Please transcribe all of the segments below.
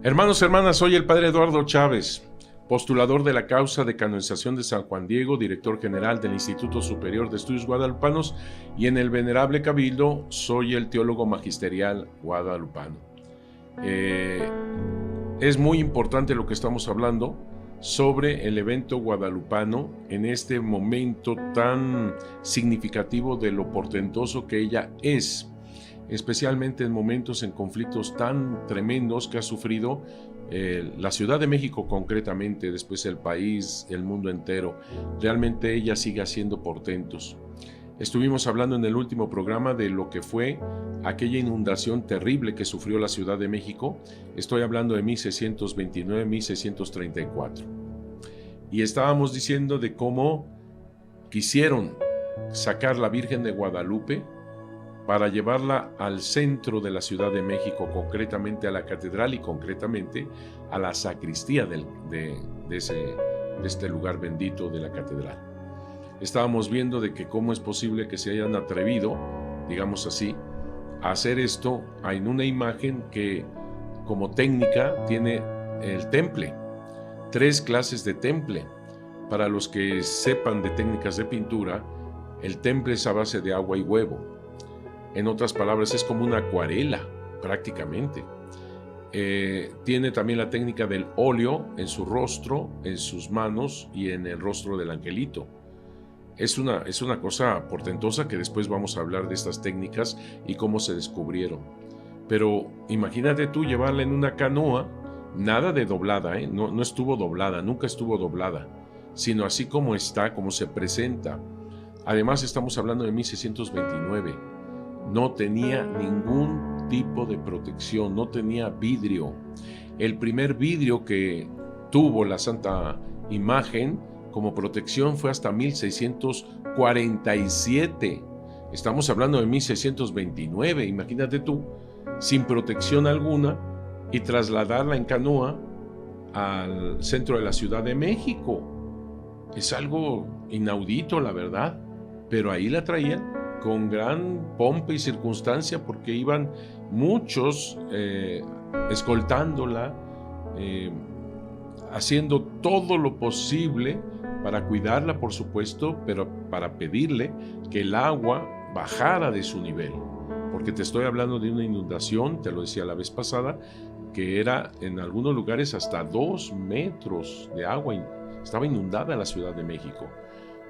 Hermanos, hermanas, soy el Padre Eduardo Chávez, postulador de la causa de canonización de San Juan Diego, director general del Instituto Superior de Estudios Guadalupanos, y en el Venerable Cabildo soy el teólogo magisterial guadalupano. Es muy importante lo que estamos hablando sobre el evento guadalupano en este momento tan significativo de lo portentoso que ella es, especialmente en momentos, en conflictos tan tremendos que ha sufrido la Ciudad de México concretamente, después el país, el mundo entero. Realmente ella sigue haciendo portentos. Estuvimos hablando en el último programa de lo que fue aquella inundación terrible que sufrió la Ciudad de México. Estoy hablando de 1629-1634. Y estábamos diciendo de cómo quisieron sacar la Virgen de Guadalupe para llevarla al centro de la Ciudad de México, concretamente a la catedral y concretamente a la sacristía de este lugar bendito de la catedral. Estábamos viendo de que cómo es posible que se hayan atrevido, digamos así, a hacer esto en una imagen que como técnica tiene el temple, 3 clases de temple. Para los que sepan de técnicas de pintura, el temple es a base de agua y huevo. En otras palabras, es como una acuarela, prácticamente. Tiene también la técnica del óleo en su rostro, en sus manos y en el rostro del angelito. Es una cosa portentosa que después vamos a hablar de estas técnicas y cómo se descubrieron. Pero imagínate tú llevarla en una canoa, nada de doblada, no estuvo doblada, nunca estuvo doblada, sino así como está, como se presenta. Además estamos hablando de 1629. No tenía ningún tipo de protección, no tenía vidrio. El primer vidrio que tuvo la Santa Imagen como protección fue hasta 1647. Estamos hablando de 1629, imagínate tú, sin protección alguna, y trasladarla en canoa al centro de la Ciudad de México. Es algo inaudito, la verdad, pero ahí la traían con gran pompa y circunstancia porque iban muchos escoltándola, haciendo todo lo posible para cuidarla, por supuesto, pero para pedirle que el agua bajara de su nivel, porque te estoy hablando de una inundación, te lo decía la vez pasada, que era en algunos lugares hasta 2 metros de agua, estaba inundada la Ciudad de México.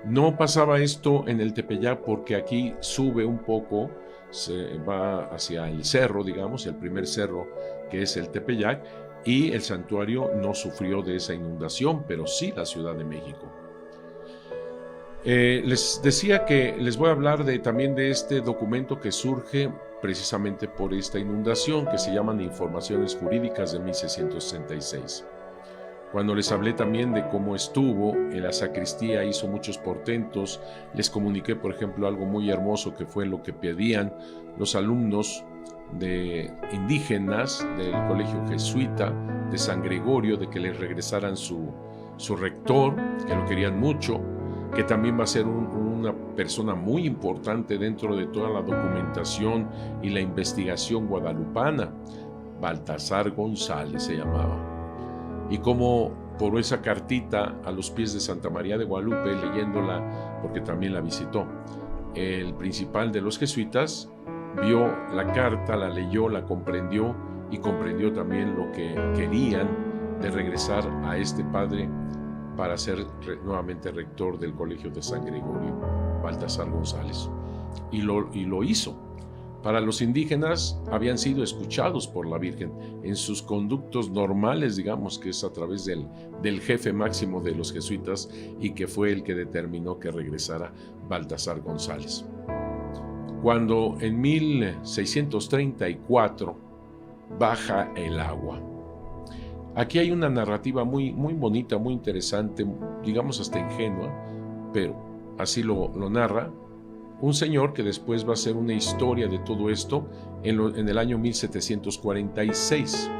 No pasaba esto en el Tepeyac porque aquí sube un poco, se va hacia el cerro, digamos, el primer cerro que es el Tepeyac, y el santuario no sufrió de esa inundación, pero sí la Ciudad de México. Les decía que les voy a hablar también de este documento que surge precisamente por esta inundación, que se llaman Informaciones Jurídicas de 1666. Cuando les hablé también de cómo estuvo en la sacristía, hizo muchos portentos, les comuniqué, por ejemplo, algo muy hermoso que fue lo que pedían los alumnos indígenas del colegio jesuita de San Gregorio, de que les regresaran su rector, que lo querían mucho, que también va a ser una persona muy importante dentro de toda la documentación y la investigación guadalupana. Baltasar González se llamaba. Y como por esa cartita a los pies de Santa María de Guadalupe, leyéndola, porque también la visitó, el principal de los jesuitas vio la carta, la leyó, la comprendió y comprendió también lo que querían de regresar a este padre para ser nuevamente rector del Colegio de San Gregorio, Baltasar González. Y lo hizo. Para los indígenas habían sido escuchados por la Virgen en sus conductos normales, digamos, que es a través del jefe máximo de los jesuitas y que fue el que determinó que regresara Baltasar González. Cuando en 1634 baja el agua. Aquí hay una narrativa muy, muy bonita, muy interesante, digamos hasta ingenua, pero así lo narra un señor que después va a ser una historia de todo esto en el año 1746.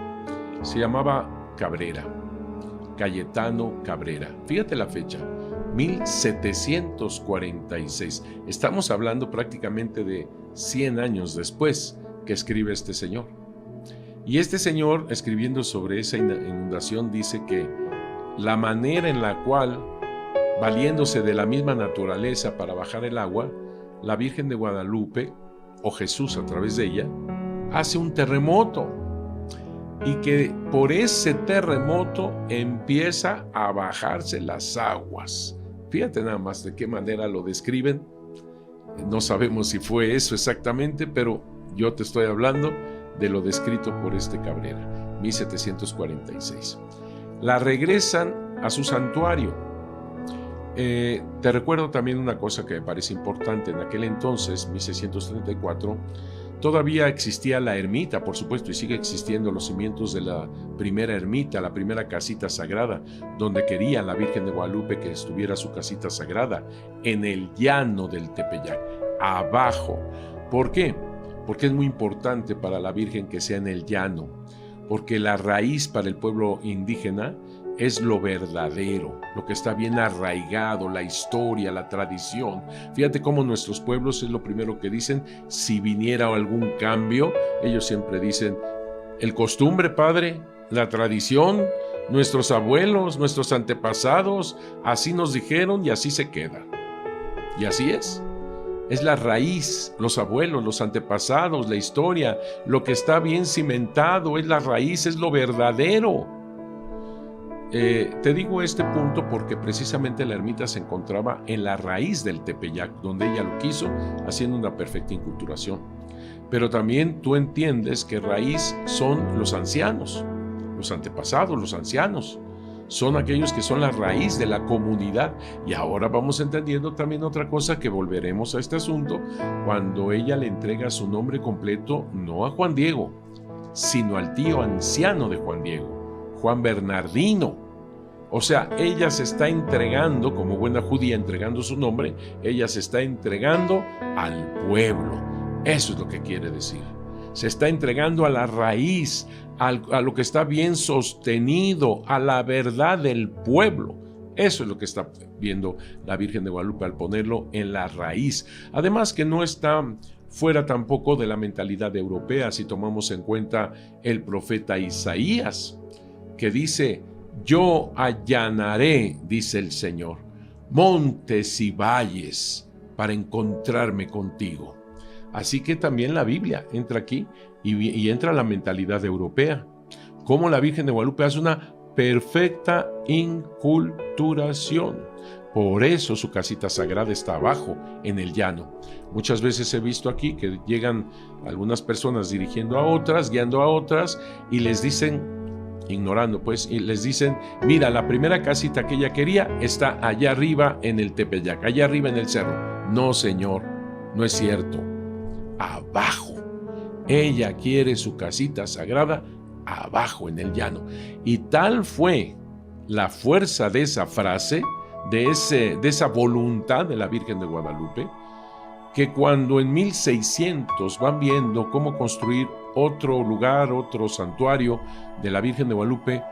Se llamaba Cabrera, Cayetano Cabrera. Fíjate la fecha, 1746. Estamos hablando prácticamente de 100 años después que escribe este señor. Y este señor, escribiendo sobre esa inundación, dice que la manera en la cual, valiéndose de la misma naturaleza para bajar el agua, la Virgen de Guadalupe, o Jesús a través de ella, hace un terremoto, y que por ese terremoto empieza a bajarse las aguas. Fíjate nada más de qué manera lo describen. No sabemos si fue eso exactamente, pero yo te estoy hablando de lo descrito por este Cabrera, 1746. La regresan a su santuario. Te recuerdo también una cosa que me parece importante. En aquel entonces, 1634, todavía existía la ermita, por supuesto, y sigue existiendo los cimientos de la primera ermita, la primera casita sagrada, donde quería la Virgen de Guadalupe que estuviera su casita sagrada, en el llano del Tepeyac, abajo. ¿Por qué? Porque es muy importante para la Virgen que sea en el llano, porque la raíz para el pueblo indígena es lo verdadero, lo que está bien arraigado, la historia, la tradición. Fíjate cómo nuestros pueblos es lo primero que dicen si viniera algún cambio. Ellos siempre dicen, el costumbre, padre, la tradición, nuestros abuelos, nuestros antepasados, así nos dijeron y así se queda. Y así es. Es la raíz, los abuelos, los antepasados, la historia, lo que está bien cimentado, es la raíz, es lo verdadero. Te digo este punto porque precisamente la ermita se encontraba en la raíz del Tepeyac, donde ella lo quiso, haciendo una perfecta inculturación. Pero también tú entiendes que raíz son los ancianos, los antepasados, los ancianos. Son aquellos que son la raíz de la comunidad. Y ahora vamos entendiendo también otra cosa, que volveremos a este asunto cuando ella le entrega su nombre completo, no a Juan Diego, sino al tío anciano de Juan Diego, Juan Bernardino. O sea, ella se está entregando, como buena judía entregando su nombre, ella se está entregando al pueblo. Eso es lo que quiere decir. Se está entregando a la raíz, a lo que está bien sostenido, a la verdad del pueblo. Eso es lo que está viendo la Virgen de Guadalupe al ponerlo en la raíz. Además que no está fuera tampoco de la mentalidad europea, si tomamos en cuenta el profeta Isaías, que dice, yo allanaré, dice el Señor, montes y valles para encontrarme contigo. Así que también la Biblia entra aquí y entra la mentalidad europea. Cómo la Virgen de Guadalupe hace una perfecta inculturación. Por eso su casita sagrada está abajo, en el llano. Muchas veces he visto aquí que llegan algunas personas dirigiendo a otras, guiando a otras, y les dicen, ignorando pues, y les dicen, mira, la primera casita que ella quería está allá arriba en el Tepeyac, allá arriba en el cerro. No, señor, no es cierto. Abajo. Ella quiere su casita sagrada abajo en el llano. Y tal fue la fuerza de esa frase, de esa voluntad de la Virgen de Guadalupe, que cuando en 1600 van viendo cómo construir otro lugar, otro santuario de la Virgen de Guadalupe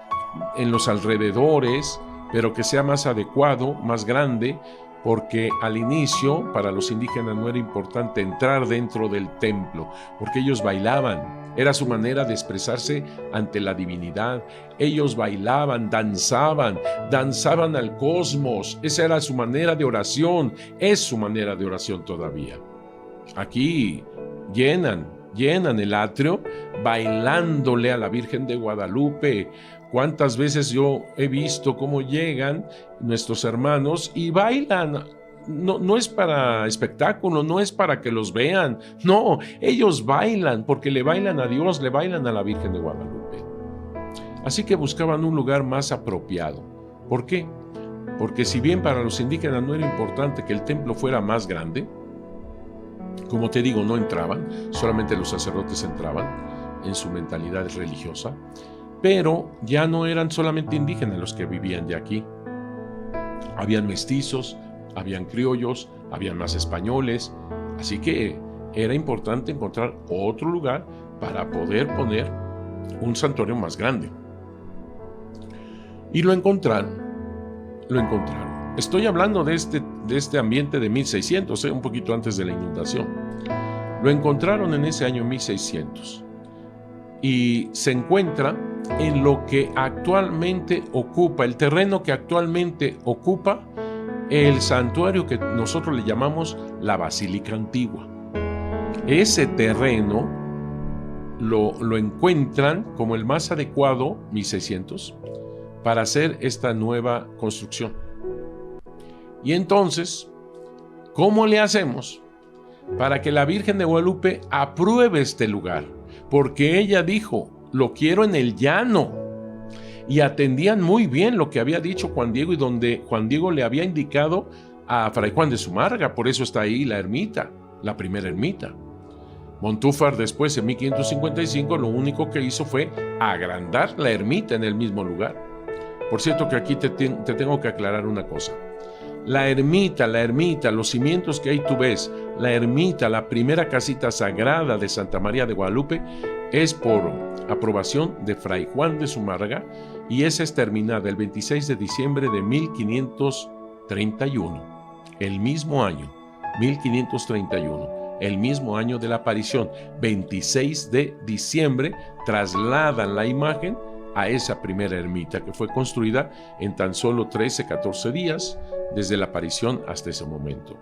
en los alrededores, pero que sea más adecuado, más grande, porque al inicio para los indígenas no era importante entrar dentro del templo, porque ellos bailaban, era su manera de expresarse ante la divinidad. Ellos bailaban, danzaban al cosmos, esa era su manera de oración, es su manera de oración todavía. Aquí llenan el atrio bailándole a la Virgen de Guadalupe. ¿Cuántas veces yo he visto cómo llegan nuestros hermanos y bailan? No es para espectáculo, no es para que los vean. No, ellos bailan porque le bailan a Dios, le bailan a la Virgen de Guadalupe. Así que buscaban un lugar más apropiado. ¿Por qué? Porque si bien para los indígenas no era importante que el templo fuera más grande, como te digo, no entraban, solamente los sacerdotes entraban en su mentalidad religiosa, pero ya no eran solamente indígenas los que vivían de aquí. Habían mestizos, habían criollos, habían más españoles, así que era importante encontrar otro lugar para poder poner un santuario más grande. Y lo encontraron. Estoy hablando de este ambiente de 1600, un poquito antes de la inundación. Lo encontraron en ese año 1600. y se encuentra en lo que actualmente ocupa, el terreno que actualmente ocupa el santuario que nosotros le llamamos la Basílica Antigua. Ese terreno lo encuentran como el más adecuado, 1600, para hacer esta nueva construcción. Y entonces, ¿cómo le hacemos para que la Virgen de Guadalupe apruebe este lugar? Porque ella dijo, lo quiero en el llano. Y atendían muy bien lo que había dicho Juan Diego y donde Juan Diego le había indicado a Fray Juan de Zumárraga. Por eso está ahí la ermita, la primera ermita. Montúfar después, en 1555, lo único que hizo fue agrandar la ermita en el mismo lugar. Por cierto que aquí te tengo que aclarar una cosa. La ermita, los cimientos que ahí tú ves, la ermita, la primera casita sagrada de Santa María de Guadalupe, es por aprobación de Fray Juan de Zumárraga y esa es terminada el 26 de diciembre de 1531, el mismo año, 1531. El mismo año de la aparición, 26 de diciembre, trasladan la imagen a esa primera ermita que fue construida en tan solo 13-14 días desde la aparición hasta ese momento.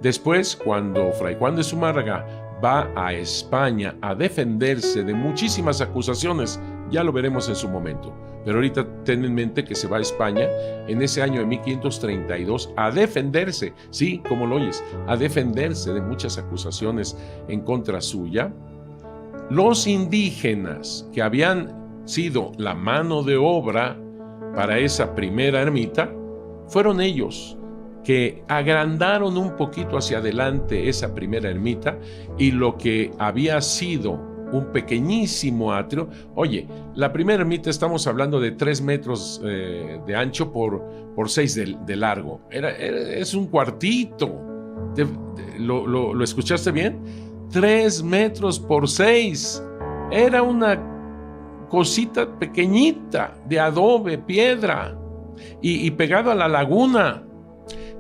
Después, cuando Fray Juan de Zumárraga va a España a defenderse de muchísimas acusaciones, ya lo veremos en su momento, pero ahorita ten en mente que se va a España en ese año de 1532 a defenderse, sí, como lo oyes, a defenderse de muchas acusaciones en contra suya. Los indígenas que habían sido la mano de obra para esa primera ermita, fueron ellos que agrandaron un poquito hacia adelante esa primera ermita y lo que había sido un pequeñísimo atrio. Oye, la primera ermita estamos hablando de 3 metros de ancho por 6 de largo. Es un cuartito. ¿Lo escuchaste bien? 3 metros por 6. Era una cosita pequeñita de adobe, piedra y pegado a la laguna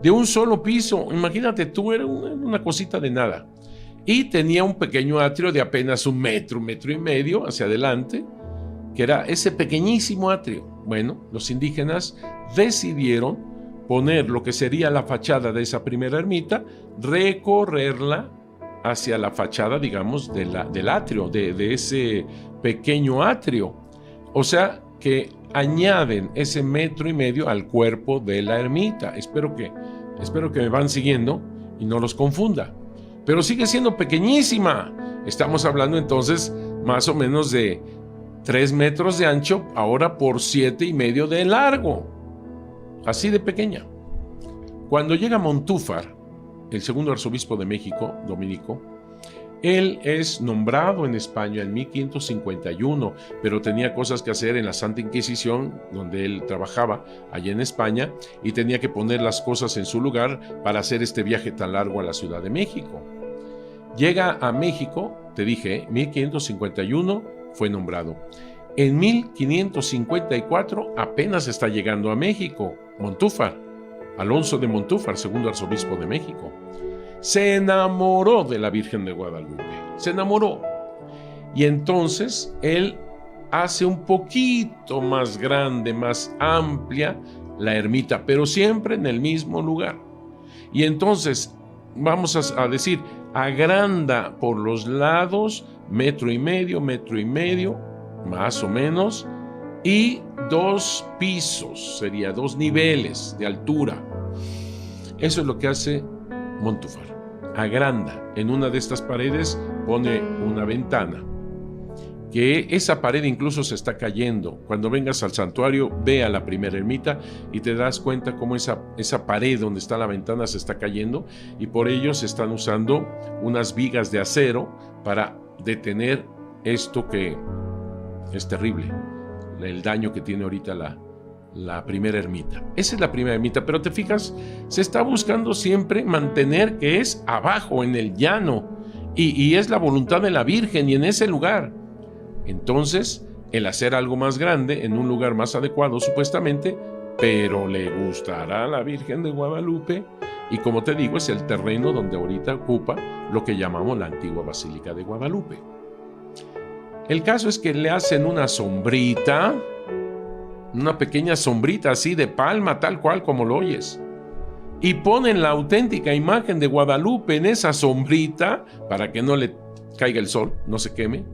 de un solo piso. Imagínate tú, era una cosita de nada. Y tenía un pequeño atrio de apenas 1 metro, 1,5 metros hacia adelante, que era ese pequeñísimo atrio. Bueno, los indígenas decidieron poner lo que sería la fachada de esa primera ermita, recorrerla hacia la fachada, digamos, del atrio, de ese pequeño atrio. O sea, que añaden ese 1,5 metros al cuerpo de la ermita. Espero que me van siguiendo y no los confunda. Pero sigue siendo pequeñísima. Estamos hablando entonces más o menos de 3 metros de ancho, ahora por 7,5 metros de largo. Así de pequeña. Cuando llega Montúfar, el segundo arzobispo de México, dominico, él es nombrado en España en 1551, pero tenía cosas que hacer en la Santa Inquisición, donde él trabajaba allá en España, y tenía que poner las cosas en su lugar para hacer este viaje tan largo a la Ciudad de México. Llega a México, te dije, 1551 fue nombrado. En 1554 apenas está llegando a México, Montúfar, Alonso de Montúfar, segundo arzobispo de México. Se enamoró de la Virgen de Guadalupe, se enamoró. Y entonces él hace un poquito más grande, más amplia la ermita, pero siempre en el mismo lugar. Y entonces, vamos a decir, agranda por los lados 1,5 metros, más o menos, y 2 pisos, sería 2 niveles de altura. Eso es lo que hace Montúfar. Agranda, en una de estas paredes pone una ventana, que esa pared incluso se está cayendo. Cuando vengas al santuario, ve a la primera ermita y te das cuenta cómo esa pared donde está la ventana se está cayendo, y por ello se están usando unas vigas de acero para detener esto que es terrible, el daño que tiene ahorita la primera ermita. Esa es la primera ermita, pero te fijas, se está buscando siempre mantener que es abajo, en el llano, y es la voluntad de la Virgen y en ese lugar. Entonces, el hacer algo más grande en un lugar más adecuado supuestamente, pero le gustará a la Virgen de Guadalupe, y como te digo, es el terreno donde ahorita ocupa lo que llamamos la antigua Basílica de Guadalupe. El caso es que le hacen una sombrita, una pequeña sombrita así de palma, tal cual como lo oyes, y ponen la auténtica imagen de Guadalupe en esa sombrita para que no le caiga el sol, no se queme.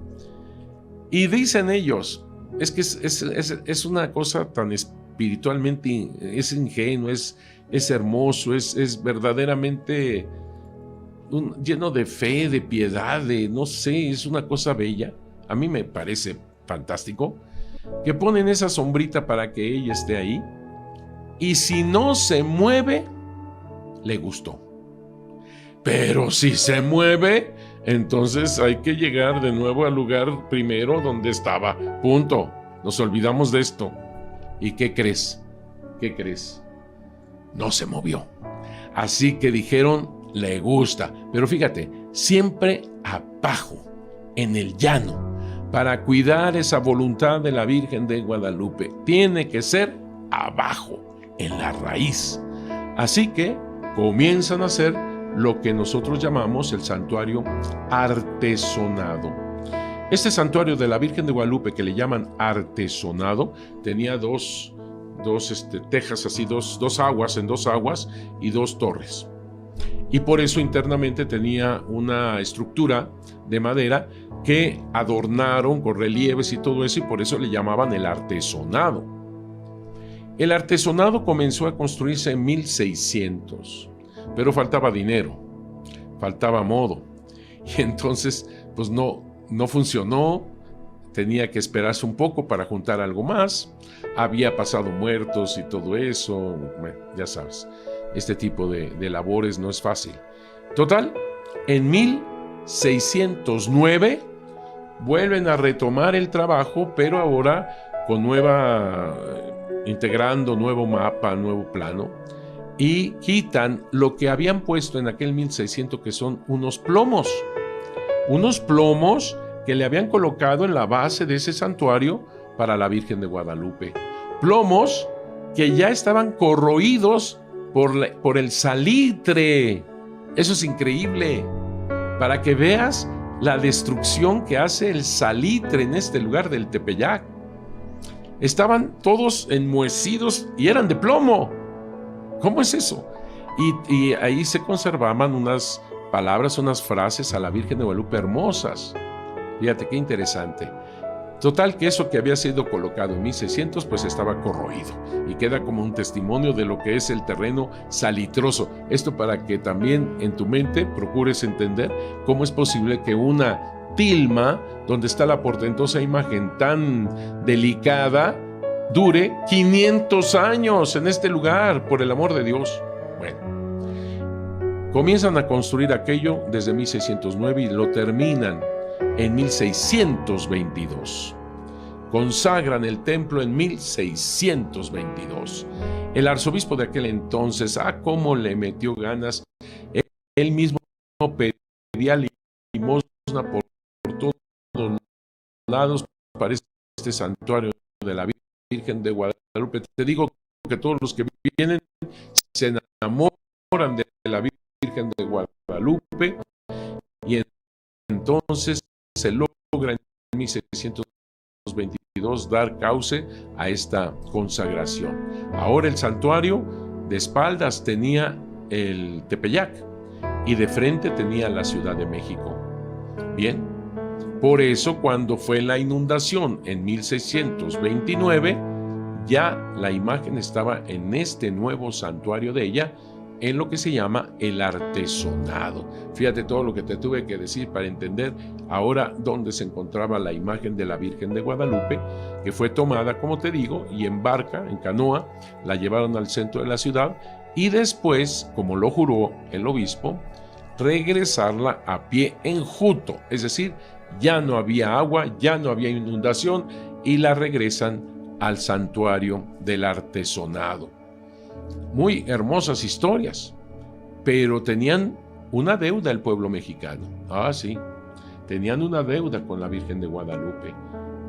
Y dicen ellos, es que es una cosa tan espiritualmente, es ingenuo, es hermoso, es verdaderamente lleno de fe, de piedad, de no sé, es una cosa bella. A mí me parece fantástico que ponen esa sombrita para que ella esté ahí, y si no se mueve, le gustó. Pero si se mueve, entonces hay que llegar de nuevo al lugar primero donde estaba. Punto. Nos olvidamos de esto. ¿Y qué crees? ¿Qué crees? No se movió. Así que dijeron, le gusta. Pero fíjate, siempre abajo, en el llano, para cuidar esa voluntad de la Virgen de Guadalupe. Tiene que ser abajo, en la raíz. Así que comienzan a hacer lo que nosotros llamamos el santuario artesonado. Este santuario de la Virgen de Guadalupe, que le llaman artesonado, tenía dos tejas así, dos aguas en dos aguas y dos torres. Y por eso internamente tenía una estructura de madera que adornaron con relieves y todo eso, y por eso le llamaban el artesonado. El artesonado comenzó a construirse en 1600, pero faltaba dinero, faltaba modo, y entonces pues no funcionó. Tenía que esperarse un poco para juntar algo más, había pasado muertos y todo eso, bueno, ya sabes, este tipo de labores no es fácil. Total, en 1609 vuelven a retomar el trabajo, pero ahora con integrando nuevo mapa, nuevo plano, y quitan lo que habían puesto en aquel 1600, que son unos plomos que le habían colocado en la base de ese santuario para la Virgen de Guadalupe. Plomos que ya estaban corroídos por el salitre. Eso es increíble, para que veas la destrucción que hace el salitre en este lugar del Tepeyac. Estaban todos enmohecidos y eran de plomo. ¿Cómo es eso? Y ahí se conservaban unas palabras, unas frases a la Virgen de Guadalupe hermosas. Fíjate qué interesante. Total, que eso que había sido colocado en 1600 pues estaba corroído y queda como un testimonio de lo que es el terreno salitroso. Esto para que también en tu mente procures entender cómo es posible que una tilma, donde está la portentosa imagen tan delicada, dure 500 años en este lugar, por el amor de Dios. Bueno, comienzan a construir aquello desde 1609 y lo terminan en 1622. Consagran el templo en 1622. El arzobispo de aquel entonces, cómo le metió ganas. Él mismo pedía limosna por todos lados para este santuario de la Virgen de Guadalupe. Te digo que todos los que vienen se enamoran de la Virgen de Guadalupe, y entonces se logra en 1622 dar cauce a esta consagración. Ahora el santuario de espaldas tenía el Tepeyac y de frente tenía la Ciudad de México. Bien, por eso cuando fue la inundación en 1629, ya la imagen estaba en este nuevo santuario de ella, en lo que se llama el artesonado. Fíjate todo lo que te tuve que decir para entender ahora dónde se encontraba la imagen de la Virgen de Guadalupe, que fue tomada, como te digo, y en barca, en canoa, la llevaron al centro de la ciudad, y después, como lo juró el obispo, regresarla a pie enjuto, es decir, ya no había agua, ya no había inundación, y la regresan al santuario del artesonado. Muy hermosas historias, pero tenían una deuda el pueblo mexicano. Sí, tenían una deuda con la Virgen de Guadalupe.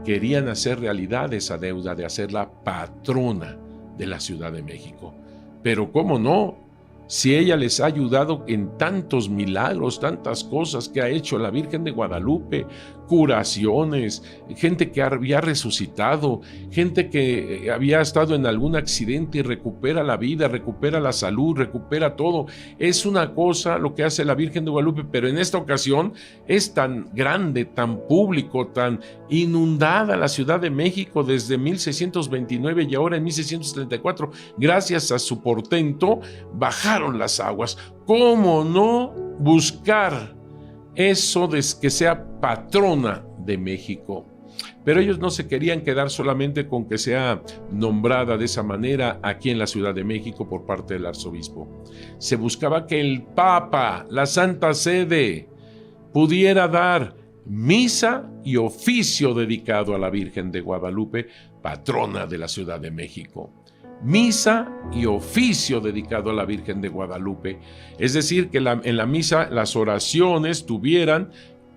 Querían hacer realidad esa deuda de hacerla patrona de la Ciudad de México. Pero ¿cómo no? Si ella les ha ayudado en tantos milagros, tantas cosas que ha hecho la Virgen de Guadalupe, curaciones, gente que había resucitado, gente que había estado en algún accidente y recupera la vida, recupera la salud, recupera todo. Es una cosa lo que hace la Virgen de Guadalupe, pero en esta ocasión es tan grande, tan público, tan inundada la Ciudad de México desde 1629 y ahora en 1634, gracias a su portento, bajaron las aguas. ¿Cómo no buscar eso de que sea patrona de México? Pero ellos no se querían quedar solamente con que sea nombrada de esa manera aquí en la Ciudad de México por parte del arzobispo. Se buscaba que el Papa, la Santa Sede, pudiera dar misa y oficio dedicado a la Virgen de Guadalupe, patrona de la Ciudad de México. Misa y oficio dedicado a la Virgen de Guadalupe. Es decir, que en la misa las oraciones tuvieran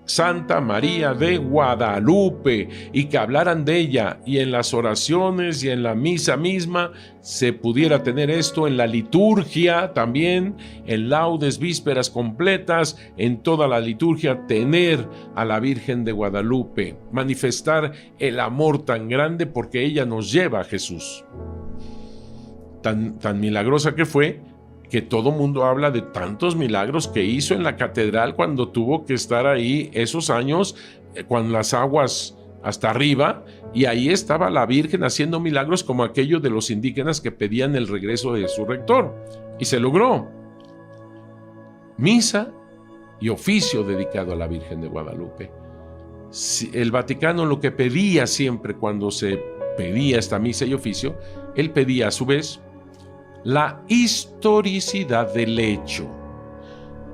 Santa María de Guadalupe y que hablaran de ella, y en las oraciones y en la misa misma se pudiera tener esto, en la liturgia también, en laudes, vísperas completas, en toda la liturgia tener a la Virgen de Guadalupe, manifestar el amor tan grande porque ella nos lleva a Jesús. Tan milagrosa que fue, que todo mundo habla de tantos milagros que hizo en la catedral cuando tuvo que estar ahí esos años, con las aguas hasta arriba, y ahí estaba la Virgen haciendo milagros como aquello de los indígenas que pedían el regreso de su rector, y se logró. Misa y oficio dedicado a la Virgen de Guadalupe. El Vaticano lo que pedía siempre cuando se pedía esta misa y oficio, él pedía a su vez la historicidad del hecho.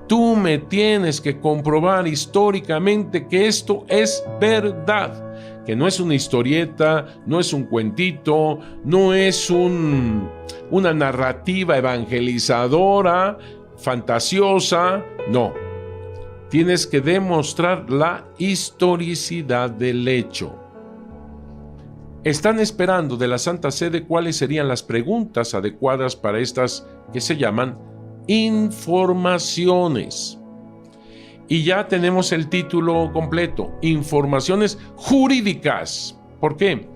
Tú me tienes que comprobar históricamente que esto es verdad, que no es una historieta, no es un cuentito, no es una narrativa evangelizadora, fantasiosa, no. Tienes que demostrar la historicidad del hecho. Están esperando de la Santa Sede cuáles serían las preguntas adecuadas para estas que se llaman informaciones. Y ya tenemos el título completo, Informaciones Jurídicas. ¿Por qué?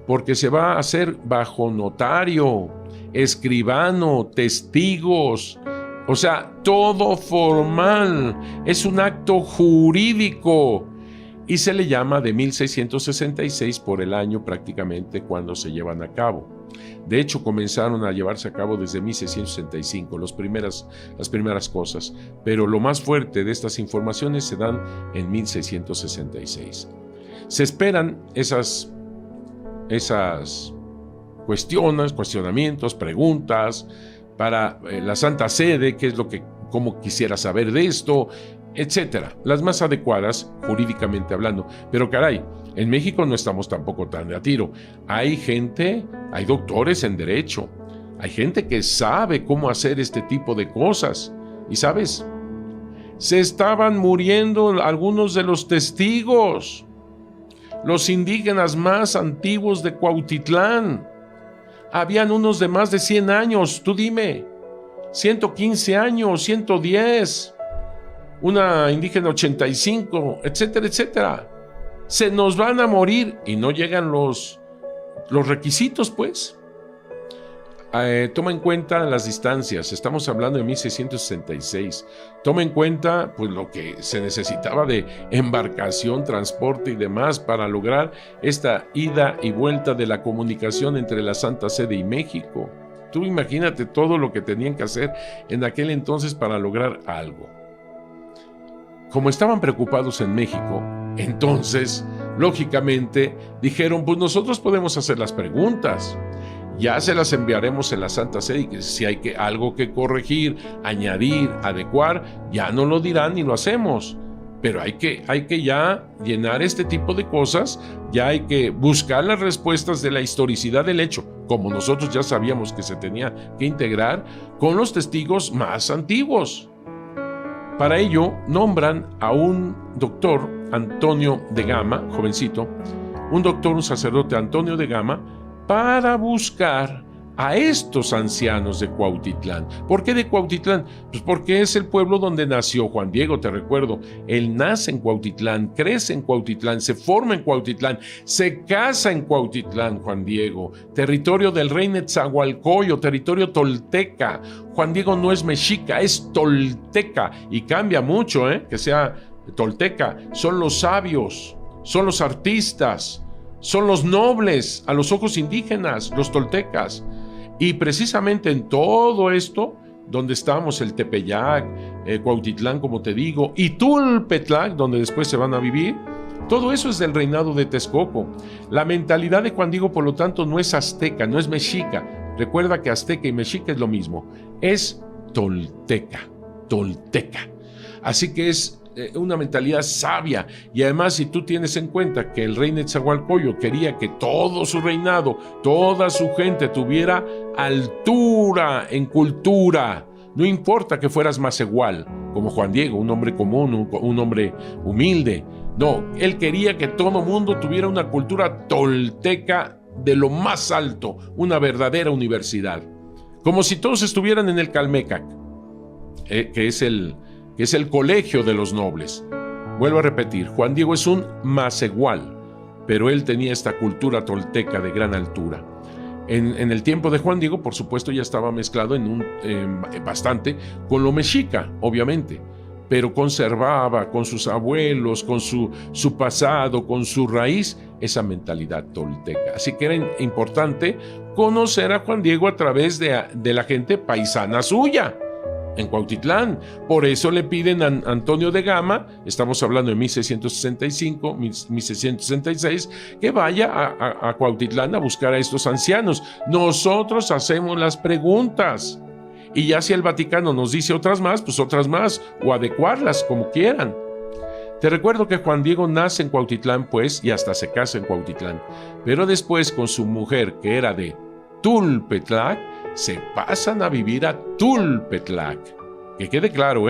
Porque se va a hacer bajo notario, escribano, testigos, o sea, todo formal, es un acto jurídico. Y se le llama de 1666 por el año prácticamente cuando se llevan a cabo. De hecho, comenzaron a llevarse a cabo desde 1665, las primeras cosas, pero lo más fuerte de estas informaciones se dan en 1666. Se esperan esas cuestionamientos, preguntas para la Santa Sede, cómo quisiera saber de esto, etcétera, las más adecuadas jurídicamente hablando. Pero caray, en México no estamos tampoco tan de a tiro. Hay doctores en derecho, hay gente que sabe cómo hacer este tipo de cosas. Y sabes, se estaban muriendo algunos de los testigos, los indígenas más antiguos de Cuautitlán. Habían unos de más de 100 años, tú dime, 115 años, 110, una indígena 85, etcétera, etcétera. Se nos van a morir y no llegan los requisitos, pues. Toma en cuenta las distancias, estamos hablando de 1666. Toma en cuenta pues lo que se necesitaba de embarcación, transporte y demás para lograr esta ida y vuelta de la comunicación entre la Santa Sede y México. Tú imagínate todo lo que tenían que hacer en aquel entonces para lograr algo. Como estaban preocupados en México, entonces, lógicamente, dijeron, pues nosotros podemos hacer las preguntas. Ya se las enviaremos en la Santa Sede y si hay algo que corregir, añadir, adecuar, ya no lo dirán y lo hacemos. Pero hay que ya llenar este tipo de cosas, ya hay que buscar las respuestas de la historicidad del hecho, como nosotros ya sabíamos que se tenía que integrar con los testigos más antiguos. Para ello, nombran a un doctor, Antonio de Gama, jovencito, un sacerdote Antonio de Gama, para buscar a estos ancianos de Cuautitlán. ¿Por qué de Cuautitlán? Pues porque es el pueblo donde nació Juan Diego, te recuerdo. Él nace en Cuautitlán, crece en Cuautitlán, se forma en Cuautitlán, se casa en Cuautitlán, Juan Diego, territorio del rey Netzahualcoyo, territorio tolteca. Juan Diego no es mexica, es tolteca, y cambia mucho, que sea tolteca. Son los sabios, son los artistas, son los nobles a los ojos indígenas, los toltecas. Y precisamente en todo esto, donde estamos, el Tepeyac, Cuautitlán, como te digo, y Tulpetlac, donde después se van a vivir, todo eso es del reinado de Texcoco. La mentalidad de Juan Diego, por lo tanto, no es azteca, no es mexica. Recuerda que azteca y mexica es lo mismo. Es tolteca, tolteca. Así que es una mentalidad sabia. Y además, si tú tienes en cuenta que el rey Netzahualcoyo quería que todo su reinado, toda su gente tuviera altura en cultura, no importa que fueras macehual, como Juan Diego, un hombre común, un hombre humilde. No, él quería que todo mundo tuviera una cultura tolteca de lo más alto, una verdadera universidad. Como si todos estuvieran en el Calmecac, que es el colegio de los nobles. Vuelvo a repetir, Juan Diego es un macehual, pero él tenía esta cultura tolteca de gran altura. En el tiempo de Juan Diego, por supuesto, ya estaba mezclado bastante con lo mexica, obviamente, pero conservaba con sus abuelos, con su pasado, con su raíz, esa mentalidad tolteca. Así que era importante conocer a Juan Diego a través de la gente paisana suya en Cuautitlán. Por eso le piden a Antonio de Gama, estamos hablando de 1665, 1666, que vaya a Cuautitlán a buscar a estos ancianos. Nosotros hacemos las preguntas. Y ya si el Vaticano nos dice otras más, pues otras más, o adecuarlas como quieran. Te recuerdo que Juan Diego nace en Cuautitlán, pues, y hasta se casa en Cuautitlán. Pero después, con su mujer, que era de Tulpetlac, se pasan a vivir a Tulpetlac. Que quede claro,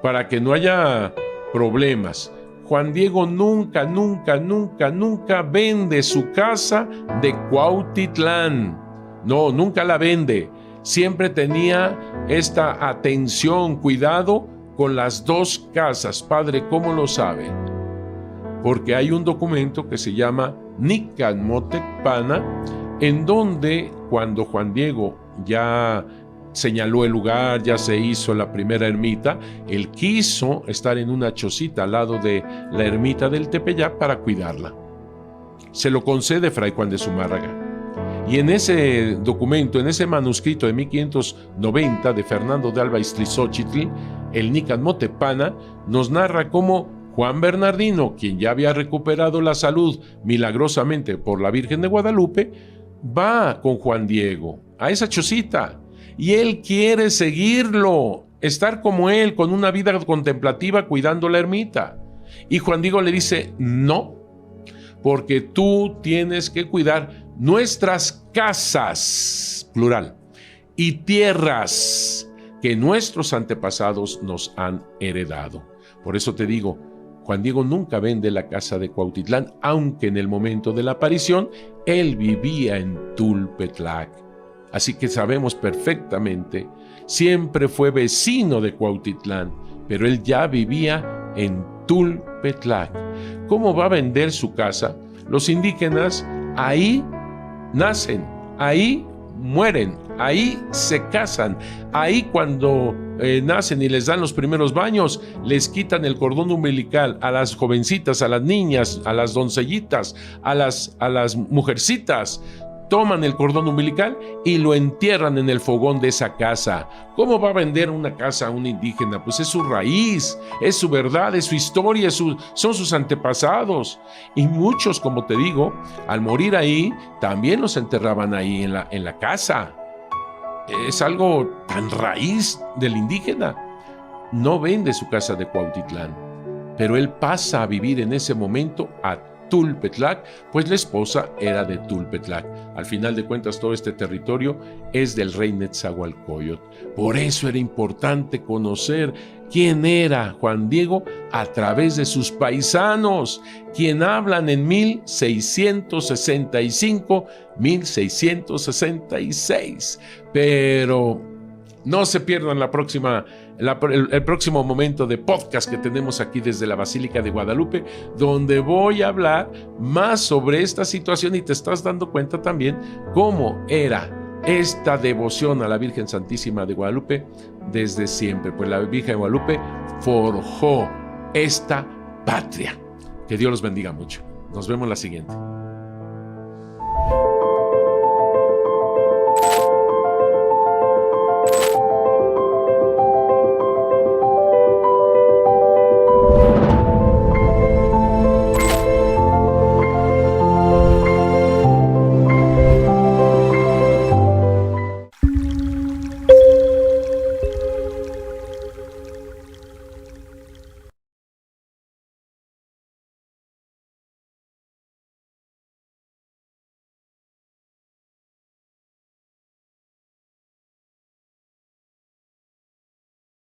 para que no haya problemas. Juan Diego nunca vende su casa de Cuautitlán. No, nunca la vende. Siempre tenía esta atención, cuidado con las dos casas. Padre, ¿cómo lo sabe? Porque hay un documento que se llama Nican Motecpana, en donde cuando Juan Diego ya señaló el lugar, ya se hizo la primera ermita, él quiso estar en una chocita al lado de la ermita del Tepeyac para cuidarla. Se lo concede Fray Juan de Zumárraga. Y en ese documento, en ese manuscrito de 1590 de Fernando de Alba Iztlizóchitl, el Nican Motecpana nos narra cómo Juan Bernardino, quien ya había recuperado la salud milagrosamente por la Virgen de Guadalupe, va con Juan Diego a esa chocita y él quiere seguirlo, estar como él, con una vida contemplativa cuidando la ermita. Y Juan Diego le dice, no, porque tú tienes que cuidar nuestras casas, plural, y tierras que nuestros antepasados nos han heredado. Por eso te digo, Juan Diego nunca vende la casa de Cuautitlán, aunque en el momento de la aparición él vivía en Tulpetlac. Así que sabemos perfectamente, siempre fue vecino de Cuautitlán, pero él ya vivía en Tulpetlac. ¿Cómo va a vender su casa? Los indígenas ahí nacen, ahí mueren, ahí se casan, ahí cuando nacen y les dan los primeros baños, les quitan el cordón umbilical a las jovencitas, a las niñas, a las doncellitas, a las mujercitas. Toman el cordón umbilical y lo entierran en el fogón de esa casa. ¿Cómo va a vender una casa a un indígena? Pues es su raíz, es su verdad, es su historia, son sus antepasados. Y muchos, como te digo, al morir ahí, también los enterraban ahí en la casa. Es algo tan raíz del indígena. No vende su casa de Cuautitlán, pero él pasa a vivir en ese momento a Tulpetlac, pues la esposa era de Tulpetlac. Al final de cuentas, todo este territorio es del rey Netzahualcóyotl. Por eso era importante conocer quién era Juan Diego a través de sus paisanos, quien hablan en 1665, 1666. Pero no se pierdan el próximo momento de podcast que tenemos aquí desde la Basílica de Guadalupe, donde voy a hablar más sobre esta situación y te estás dando cuenta también cómo era esta devoción a la Virgen Santísima de Guadalupe desde siempre. Pues la Virgen de Guadalupe forjó esta patria. Que Dios los bendiga mucho. Nos vemos la siguiente.